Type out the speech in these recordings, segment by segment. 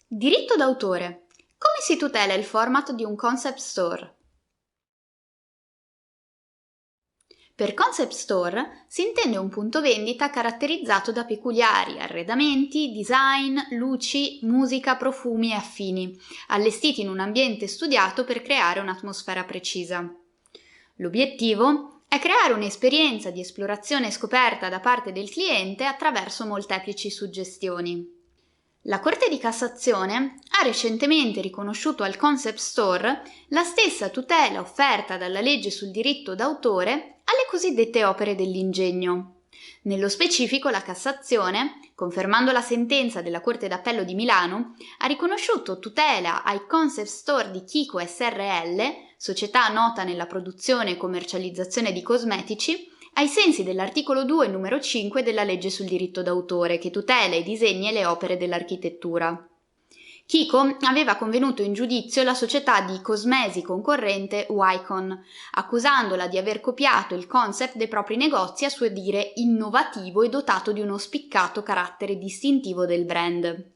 Diritto d'autore. Come si tutela il format di un concept store? Per concept store si intende un punto vendita caratterizzato da peculiari arredamenti, design, luci, musica, profumi e affini, allestiti in un ambiente studiato per creare un'atmosfera precisa. L'obiettivo è creare un'esperienza di esplorazione e scoperta da parte del cliente attraverso molteplici suggestioni. La Corte di Cassazione ha recentemente riconosciuto al concept store la stessa tutela offerta dalla legge sul diritto d'autore alle cosiddette opere dell'ingegno. Nello specifico la Cassazione, confermando la sentenza della Corte d'Appello di Milano, ha riconosciuto tutela ai concept store di Kiko Srl, società nota nella produzione e commercializzazione di cosmetici, ai sensi dell'articolo 2 numero 5 della legge sul diritto d'autore, che tutela i disegni e le opere dell'architettura. Kiko aveva convenuto in giudizio la società di cosmesi concorrente Wycon, accusandola di aver copiato il concept dei propri negozi a suo dire innovativo e dotato di uno spiccato carattere distintivo del brand.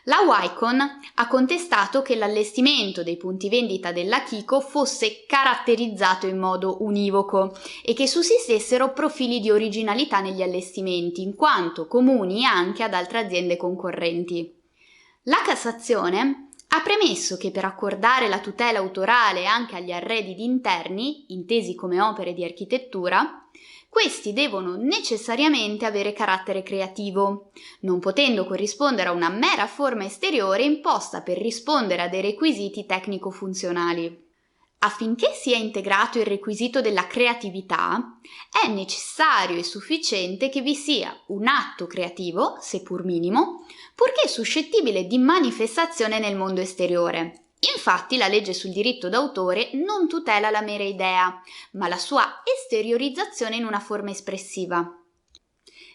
La Wycon ha contestato che l'allestimento dei punti vendita della Kiko fosse caratterizzato in modo univoco e che sussistessero profili di originalità negli allestimenti, in quanto comuni anche ad altre aziende concorrenti. La Cassazione ha premesso che per accordare la tutela autorale anche agli arredi interni, intesi come opere di architettura, questi devono necessariamente avere carattere creativo, non potendo corrispondere a una mera forma esteriore imposta per rispondere a dei requisiti tecnico-funzionali. Affinché sia integrato il requisito della creatività, è necessario e sufficiente che vi sia un atto creativo, seppur minimo, purché suscettibile di manifestazione nel mondo esteriore. Infatti la legge sul diritto d'autore non tutela la mera idea, ma la sua esteriorizzazione in una forma espressiva.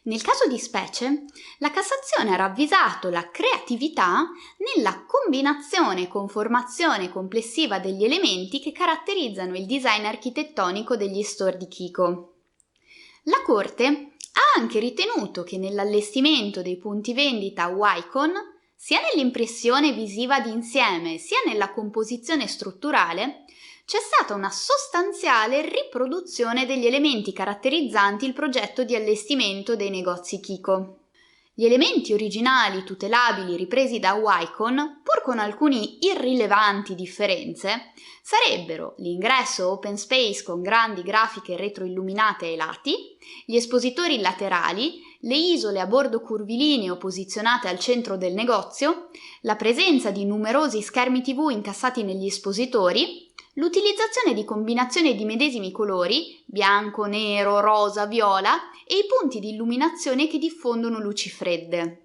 Nel caso di specie, la Cassazione ha ravvisato la creatività nella combinazione e conformazione complessiva degli elementi che caratterizzano il design architettonico degli store di Kiko. La Corte ha anche ritenuto che nell'allestimento dei punti vendita Wycon, sia nell'impressione visiva d'insieme sia nella composizione strutturale, c'è stata una sostanziale riproduzione degli elementi caratterizzanti il progetto di allestimento dei negozi Kiko. Gli elementi originali tutelabili ripresi da Wycon, pur con alcune irrilevanti differenze, sarebbero l'ingresso open space con grandi grafiche retroilluminate ai lati, gli espositori laterali, le isole a bordo curvilineo posizionate al centro del negozio, la presenza di numerosi schermi TV incassati negli espositori, l'utilizzazione di combinazioni di medesimi colori, bianco, nero, rosa, viola, e i punti di illuminazione che diffondono luci fredde.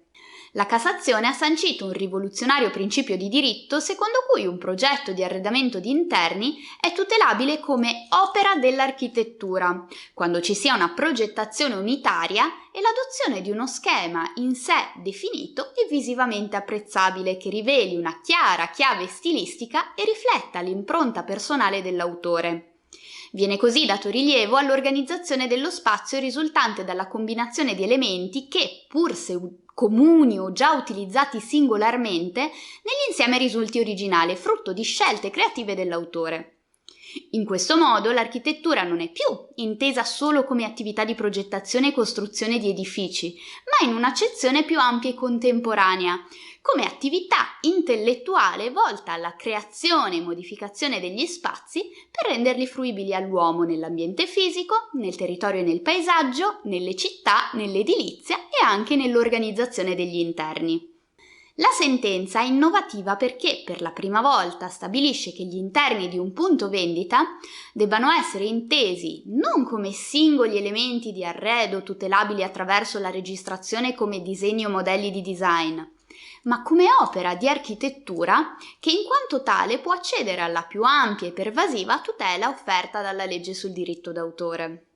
La Cassazione ha sancito un rivoluzionario principio di diritto secondo cui un progetto di arredamento di interni è tutelabile come opera dell'architettura, quando ci sia una progettazione unitaria e l'adozione di uno schema in sé definito e visivamente apprezzabile che riveli una chiara chiave stilistica e rifletta l'impronta personale dell'autore. Viene così dato rilievo all'organizzazione dello spazio risultante dalla combinazione di elementi che, pur se comuni o già utilizzati singolarmente, nell'insieme risulti originale, frutto di scelte creative dell'autore. In questo modo l'architettura non è più intesa solo come attività di progettazione e costruzione di edifici, ma in un'accezione più ampia e contemporanea, come attività intellettuale volta alla creazione e modificazione degli spazi per renderli fruibili all'uomo nell'ambiente fisico, nel territorio e nel paesaggio, nelle città, nell'edilizia e anche nell'organizzazione degli interni. La sentenza è innovativa perché per la prima volta stabilisce che gli interni di un punto vendita debbano essere intesi non come singoli elementi di arredo tutelabili attraverso la registrazione come disegni o modelli di design, ma come opera di architettura che in quanto tale può accedere alla più ampia e pervasiva tutela offerta dalla legge sul diritto d'autore.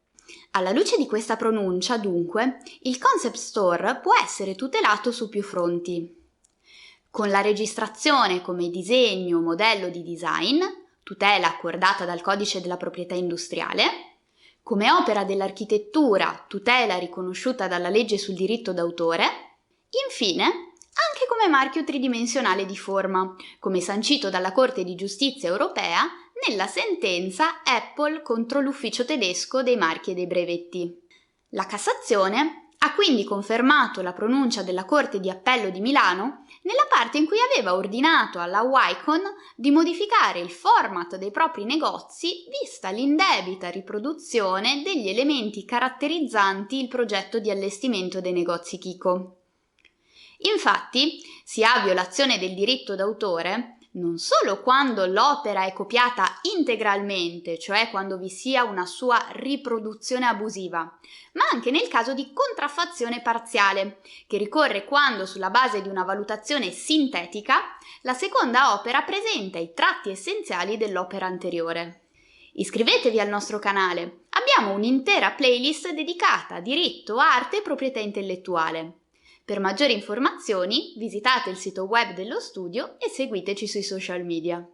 Alla luce di questa pronuncia, dunque, il concept store può essere tutelato su più fronti. Con la registrazione come disegno o modello di design, tutela accordata dal Codice della Proprietà Industriale, come opera dell'architettura, tutela riconosciuta dalla legge sul diritto d'autore, infine anche come marchio tridimensionale di forma, come sancito dalla Corte di Giustizia europea nella sentenza Apple contro l'Ufficio tedesco dei marchi e dei brevetti. La Cassazione ha quindi confermato la pronuncia della Corte di Appello di Milano nella parte in cui aveva ordinato alla Wacom di modificare il format dei propri negozi vista l'indebita riproduzione degli elementi caratterizzanti il progetto di allestimento dei negozi Kiko. Infatti, si ha violazione del diritto d'autore non solo quando l'opera è copiata integralmente, cioè quando vi sia una sua riproduzione abusiva, ma anche nel caso di contraffazione parziale, che ricorre quando, sulla base di una valutazione sintetica, la seconda opera presenta i tratti essenziali dell'opera anteriore. Iscrivetevi al nostro canale, abbiamo un'intera playlist dedicata a diritto, arte e proprietà intellettuale. Per maggiori informazioni visitate il sito web dello studio e seguiteci sui social media.